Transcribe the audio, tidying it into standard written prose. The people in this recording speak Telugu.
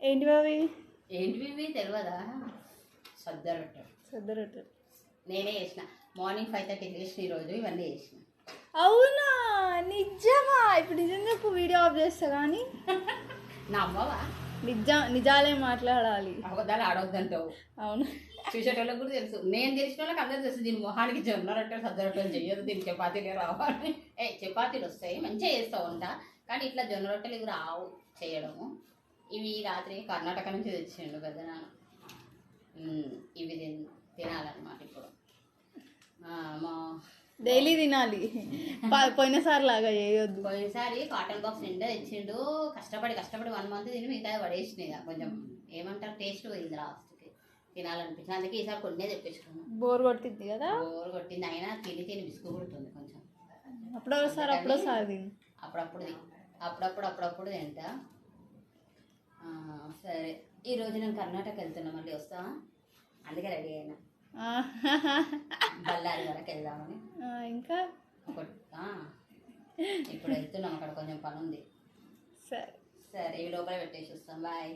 ఏంటి బావి ఏంటివి తెలియదా? సద్ద రొట్టెలు నేనే చేసిన. మార్నింగ్ 5:30 చేసిన ఈరోజు. ఇవన్నీ చేసిన. అవునా? నిజమా? ఇప్పుడు నిజం చెప్పు, వీడియో ఆఫ్ చేస్తా. కానీ నా అమ్మవా? నిజాలే మాట్లాడాలి. అబద్ధాలు ఆడొద్దంటావు. అవును, చూసేటోళ్ళకి కూడా తెలుసు. నేను తెలిసిన వాళ్ళకి అందరూ తెలుసు. దీని మొహానికి జొన్న రొట్టెలు సద్ద రొట్టెలు చెయ్యదు, దీనికి చపాతీలే రావాలి. చపాతీలు వస్తాయి, మంచిగా చేస్తూ ఉంటా. కానీ ఇట్లా జొన్న రొట్టెలు ఇవి రావు చేయడము. ఇవి రాత్రి కర్ణాటక నుంచి తెచ్చిండు పెద్ద నాన్న. ఇవి తినాలన్నమాట ఇప్పుడు. మా డైలీ తినాలి, పోయినసారి లాగా చేయొద్దు. పోయినసారి కాటన్ బాక్స్ నిండా తెచ్చిండు. కష్టపడి 1 month తిని మిగతా పడేసినాయి. కొంచెం ఏమంటారు, టేస్ట్ పోయింది లాస్ట్కి. తినాలనిపించింది. అందుకే ఈసారి కొన్నే తెప్పించుకున్నాను. బోర్ కొట్టింది కదా? బోర్ కొట్టింది. అయినా తిని బిస్కు కొడుతుంది కొంచెం. అప్పుడప్పుడు తింటా. సరే, ఈరోజు నేను కర్ణాటక వెళ్తున్నా. మళ్ళీ వస్తా. అందుకే రెడీ అయినా. బళ్ళారి వరకు వెళ్దామని. ఇంకా ఇప్పుడు వెళ్తున్నాం. అక్కడ కొంచెం పని ఉంది. సరే ఇవి లోపల పెట్టేసి వస్తాం. బాయ్.